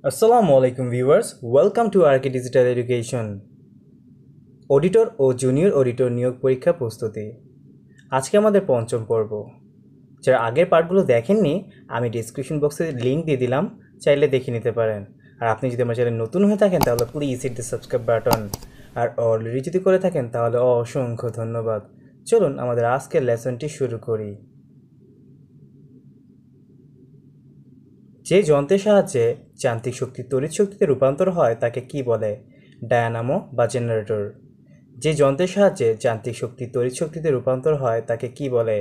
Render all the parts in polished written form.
Assalamu alaikum viewers, welcome to RK Digital Education. Auditor ও junior auditor নিয়োগ পরীক্ষা প্রস্তুতি। আজকে আমাদের পঞ্চম পর্ব। যারা আগের পার্টগুলো দেখেননি আমি ডেসক্রিপশন বক্সে লিঙ্ক দিয়ে দিলাম, চাইলে দেখে নিতে পারেন। আর আপনি যদি আমার চ্যানেল নতুন হয়ে থাকেন তাহলে please hit the subscribe button, আর অলরেডি যদি করে থাকেন তাহলে অসংখ্য ধন্যবাদ। চলুন আমাদের আজকের লেসনটি শুরু করি। যে যন্ত্রের সাহায্যে যান্ত্রিক শক্তি তড়িৎ শক্তিতে রূপান্তর হয় তাকে কি বলে? ডায়নামো বা জেনারেটর। যে যন্ত্রের সাহায্যে যান্ত্রিক শক্তি তড়িৎ শক্তিতে রূপান্তর হয় তাকে কি বলে?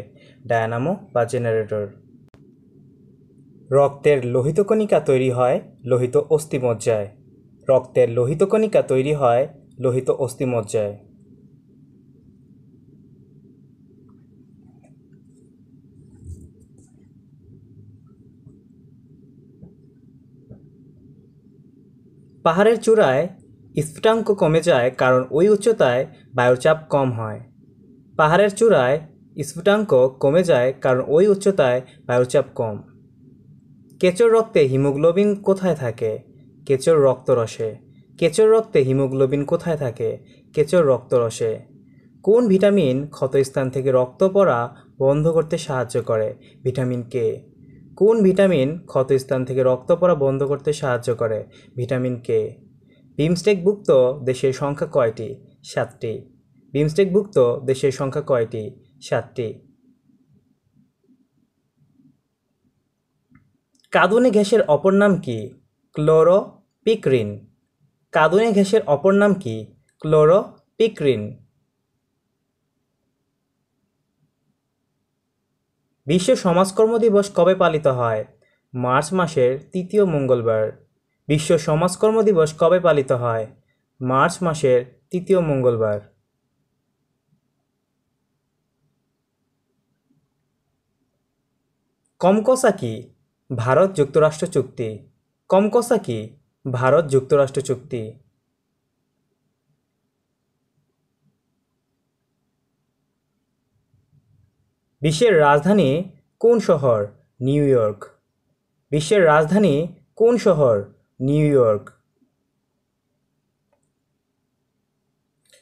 ডায়নামো বা জেনারেটর। রক্তের লোহিত কণিকা তৈরি হয় লোহিত অস্থিমজ্জায়। রক্তের লোহিত কণিকা তৈরি হয় লোহিত অস্থিমজ্জায়। পাহাড়ের চূড়ায় স্ফুটাঙ্ক কমে যায় কারণ ওই উচ্চতায় বায়ুর চাপ কম হয়। পাহাড়ের চূড়ায় স্ফুটাঙ্ক কমে যায় কারণ ওই উচ্চতায় বায়ুর চাপ কম। কেঁচোর রক্তে হিমোগ্লোবিন কোথায় থাকে? কেঁচোর রক্তরসে। কেঁচোর রক্তে হিমোগ্লোবিন কোথায় থাকে? কেঁচোর রক্তরসে। কোন ভিটামিন ক্ষতস্থান থেকে রক্ত পড়া বন্ধ করতে সাহায্য করে? Vitamin K. কোন ভিটামিন ক্ষতস্থান থেকে রক্ত পড়া বন্ধ করতে সাহায্য করে? Vitamin K. বিমস্টেকভুক্ত দেশের সংখ্যা কয়টি? 7টি। বিমস্টেকভুক্ত দেশের সংখ্যা কয়টি? 7টি। কাঁদুনে গ্যাসের অপর নাম কি? ক্লোরোপিক্রিন। কাঁদুনে গ্যাসের অপর নাম কি? ক্লোরোপিক্রিন। বিশ্ব সমাজকর্ম দিবস কবে পালিত হয়? মার্চ মাসের 3য় মঙ্গলবার। বিশ্ব সমাজকর্ম দিবস কবে পালিত হয়? মার্চ মাসের 3য় মঙ্গলবার। কমকসা কি? ভারত যুক্তরাষ্ট্র চুক্তি। কমকসা কি? ভারত যুক্তরাষ্ট্র চুক্তি। বিশ্বের রাজধানী কোন শহর? New York. বিশ্বের রাজধানী কোন শহর? New York.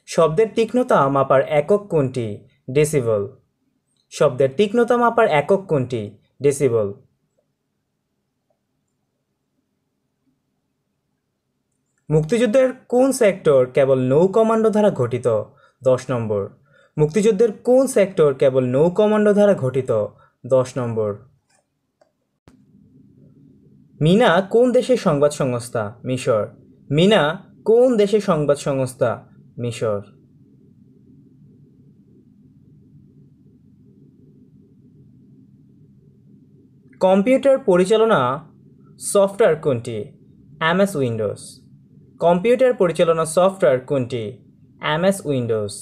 শব্দের তীক্ষ্ণতা মাপার একক কোনটি? ডেসিবল। শব্দের তীক্ষ্ণতা মাপার একক কোনটি? ডেসিবল। মুক্তিযুদ্ধের কোন সেক্টর কেবল নৌ কমান্ডো দ্বারা গঠিত? 10 নম্বর। মুক্তিযুদ্ধের কোন সেক্টর কেবল নৌ কমান্ডো দ্বারা গঠিত? 10 নম্বর। মিনা কোন দেশের সংবাদ সংস্থা? মিশর। মিনা কোন দেশের সংবাদ সংস্থা? মিশর। কম্পিউটার পরিচালনা সফটওয়্যার কোনটি? MS Windows. কম্পিউটার পরিচালনা সফটওয়্যার কোনটি? MS Windows.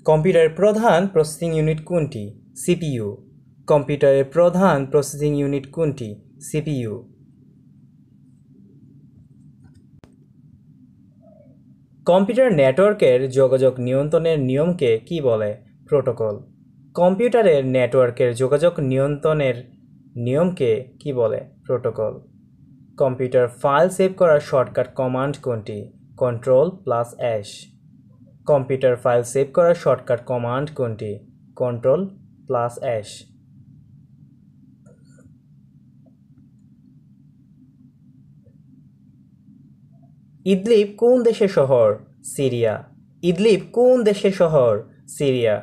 কম্পিউটারের প্রধান প্রসেসিং ইউনিট কোনটি? সিপিইউ। কম্পিউটারের প্রধান প্রসেসিং ইউনিট কোনটি? সিপিইউ। কম্পিউটার নেটওয়ার্কের যোগাযোগ নিয়ন্ত্রণের নিয়মকে কি বলে? প্রোটোকল। কম্পিউটারের নেটওয়ার্কের যোগাযোগ নিয়ন্ত্রণের নিয়মকে কি বলে? প্রোটোকল। কম্পিউটার ফাইল সেভ করার শর্টকাট কমান্ড কোনটি? Ctrl+S। কম্পিউটার ফাইল সেভ করার শর্টকাট কমান্ড কোনটি? Ctrl+S। ইদলিব কোন দেশের শহর? সিরিয়া। ইদলিব কোন দেশের শহর? সিরিয়া।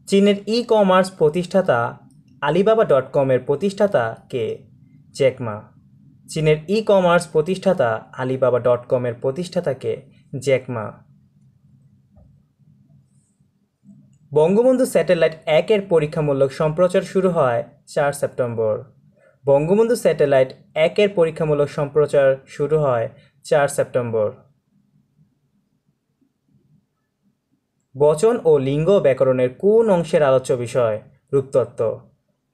চীনের ই কমার্স প্রতিষ্ঠাতা alibaba.com এর প্রতিষ্ঠাতা কে? Jack Ma. চীনের ই কমার্স প্রতিষ্ঠাতা alibaba.com এর প্রতিষ্ঠাতা কে? Jack Ma. বঙ্গবন্ধু স্যাটেলাইট 1 এর পরীক্ষামূলক সম্প্রচার শুরু হয় 4 সেপ্টেম্বর। বঙ্গবন্ধু স্যাটেলাইট 1 এর পরীক্ষামূলক সম্প্রচার শুরু হয় 4 সেপ্টেম্বর। বচন ও লিঙ্গ ব্যাকরণের কোন অংশের আলোচ্য বিষয়? রূপতত্ত্ব।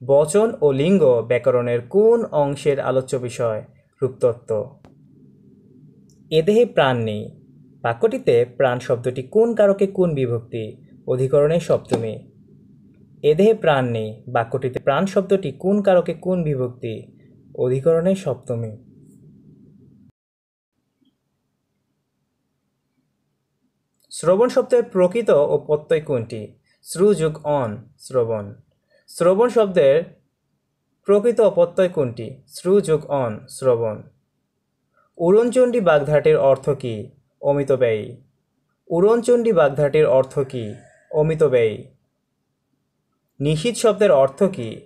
বচন ও লিঙ্গ ব্যাকরণের কোন অংশের আলোচ্য বিষয়? রূপতত্ত্ব। এ দেহে প্রাণ নেই। বাক্যটিতে প্রাণ শব্দটি কোন কারকে কোন বিভক্তি? অধিকরণের সপ্তমী। এ দেহে প্রাণ নেই বাক্যটিতে প্রাণ শব্দটি কোন কারকে কোন বিভক্তি? অধিকরণের সপ্তমী। শ্রবণ শব্দের প্রকৃত ও প্রত্যয় কোনটি? শ্রু যোগ অন শ্রবণ। শ্রবণ শব্দের প্রকৃত ও প্রত্যয় কোনটি? শ্রু যোগ অন শ্রবণ। উড়নচণ্ডী বাগধাটির অর্থ কী? অমিতব্যয়ী। উড়নচণ্ডী বাগধাটির অর্থ কী? অমিতব্যয়ী। নিশীথ শব্দের অর্থ কী?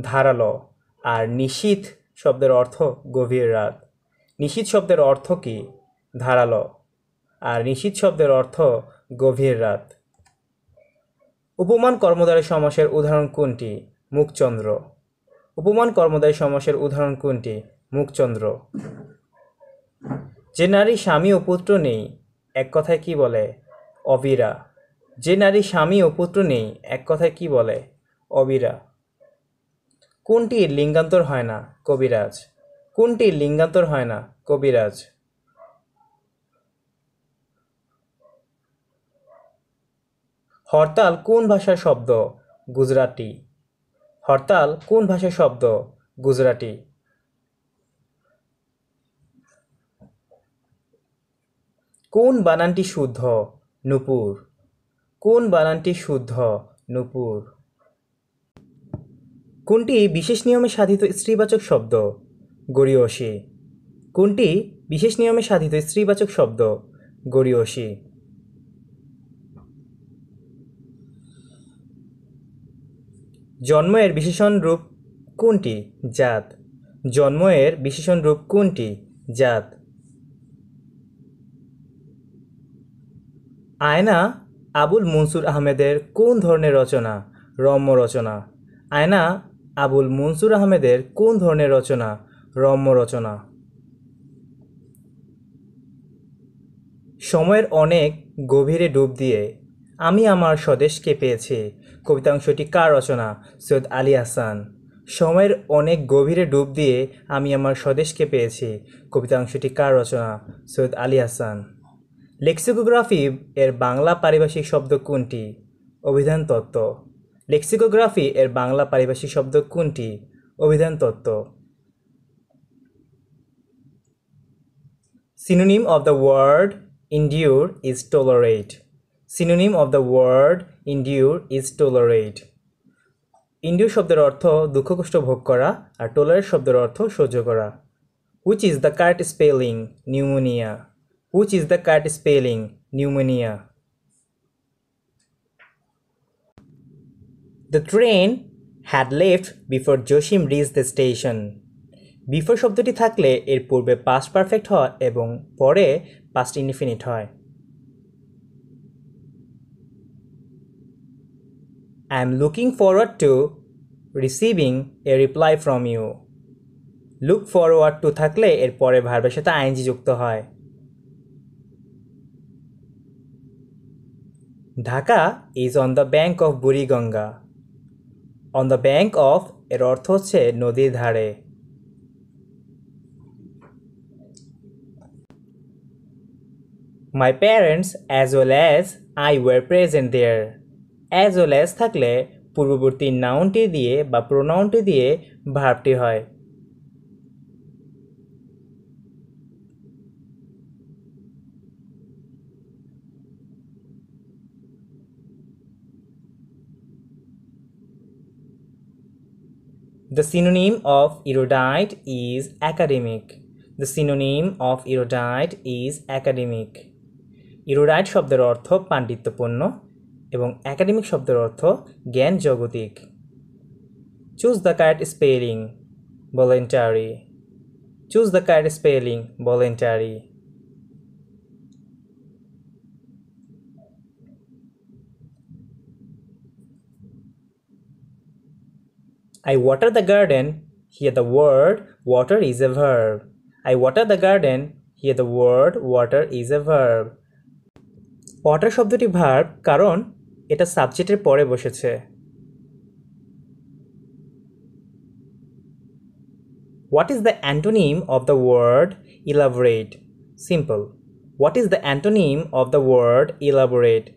ধারালো। আর নিশীথ শব্দের অর্থ গভীর রাত। নিশীথ শব্দের অর্থ কী? ধারালো। আর নিশীথ শব্দের অর্থ গভীর রাত। উপমান কর্মধারয় সমাসের উদাহরণ কোনটি? মুখচন্দ্র। উপমান কর্মধারয় সমাসের উদাহরণ কোনটি? মুখচন্দ্র। যে নারী স্বামী ও পুত্র নেই এক কথায় কি বলে? অবীরা। যে নারী স্বামী ও পুত্র নেই এক কথায় কি বলে? অবীরা। কোনটির লিঙ্গান্তর হয় না? কবিরাজ। কোনটির লিঙ্গান্তর হয় না? কবিরাজ। হরতাল কোন ভাষার শব্দ? গুজরাটি। হরতাল কোন ভাষার শব্দ? গুজরাটি। কোন বানানটি শুদ্ধ? নূপুর। কোন বানানটি শুদ্ধ? নূপুর। কোনটি বিশেষ নিয়মে সাধিত স্ত্রীবাচক শব্দ? গরীয়সী। কোনটি বিশেষ নিয়মে সাধিত স্ত্রীবাচক শব্দ? গরীয়সী। জন্ম এর বিশেষণ রূপ কোনটি? জাত। জন্ম এর বিশেষণ রূপ কোনটি? জাত। আয়না আবুল মনসুর আহমেদের কোন ধরনের রচনা? রম্য রচনা। আয়না আবুল মনসুর আহমেদের কোন ধরনের রচনা? রম্য রচনা। সময়ের অনেক গভীরে ডুব দিয়ে আমি আমার স্বদেশকে পেয়েছি কবিতাংশটি কার রচনা? সৈয়দ আলী আহসান। সময়ের অনেক গভীরে ডুব দিয়ে আমি আমার স্বদেশকে পেয়েছি কবিতাংশটি কার রচনা? সৈয়দ আলী আহসান। লেক্সিকোগ্রাফি এর বাংলা পারিভাষিক শব্দ কোনটি? অভিধান তত্ত্ব। লেক্সিকোগ্রাফি এর বাংলা পারিভাষিক শব্দ কোনটি? অভিধান তত্ত্ব। Synonym of the word endure is tolerate. Synonym of the word endure is tolerate. endure শব্দের অর্থ দুঃখ কষ্ট ভোগ করা আর tolerate শব্দের অর্থ সহ্য করা। Which is the correct spelling? Pneumonia. Which is the correct spelling? Pneumonia. The train had left before Joshim reached the station. Before শব্দটি থাকলে এর পূর্বে পাস্ট পারফেক্ট হয় এবং পরে পাস্ট ইনডিফিনিট হয়। I am looking forward to receiving a reply from you. Look forward to থাকলে এর পরে ভার্বের সাথে আইএনজি যুক্ত হয়। Dhaka is on the bank of Buriganga. On the bank of এর অর্থ হচ্ছে নদীর ধারে। My parents as well as I were present there. As well as থাকলে পূর্ববর্তী নাউনটি দিয়ে বা প্রোনাউনটি দিয়ে ভার্বটি হয়। The synonym of erudite is academic. The synonym of erudite is academic. Erudite শব্দের অর্থ পাণ্ডিত্যপূর্ণ এবং একাডেমিক শব্দের অর্থ জ্ঞান জগতিক। Choose the correct spelling. Voluntary. Choose the correct spelling. Voluntary. I water the garden. Here the word water is a verb. I water the garden. Here the word water is a verb. water শব্দটি verb কারণ এটা সাবজেক্টের পরে বসেছে। What is the antonym of the word elaborate? Simple. What is the antonym of the word elaborate?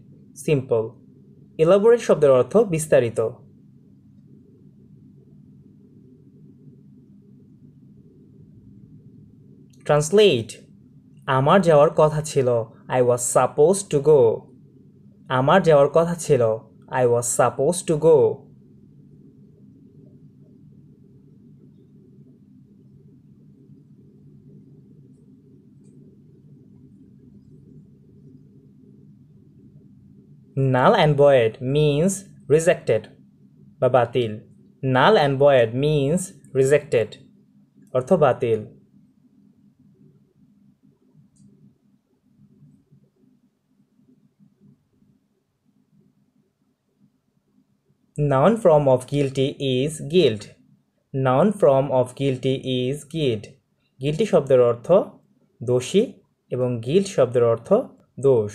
Simple. Elaborate শব্দের অর্থ বিস্তারিত। Translate. আমার যাওয়ার কথা ছিল। I was supposed to go. আমার যাওয়ার কথা ছিল। I was supposed to go. Null and void means rejected বা বাতিল। Null and void means rejected অর্থ বাতিল। Noun form of guilty is guilt. Noun form of guilty is guilt. Guilty শব্দের অর্থ দোষী এবং guilt শব্দের অর্থ দোষ।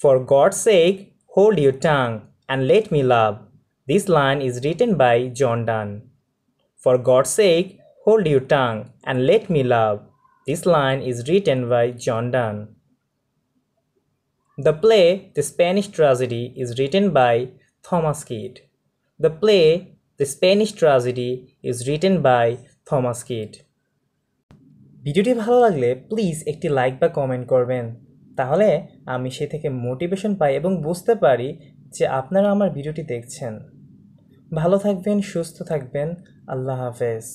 For God's sake, hold your tongue and let me love. This line is written by John Donne. For God's sake, hold your tongue and let me love. This line is written by John Donne. The play The Spanish Tragedy is written by Thomas Kyd. The play The Spanish Tragedy is written by Thomas Kyd. ভিডিওটি ভালো লাগলে please একটি like বা comment করবেন, তাহলে আমি সে থেকে motivation পাই এবং বুঝতে পারি যে আপনারা আমার ভিডিওটি দেখছেন। ভালো থাকবেন, সুস্থ থাকবেন। আল্লাহ হাফেজ।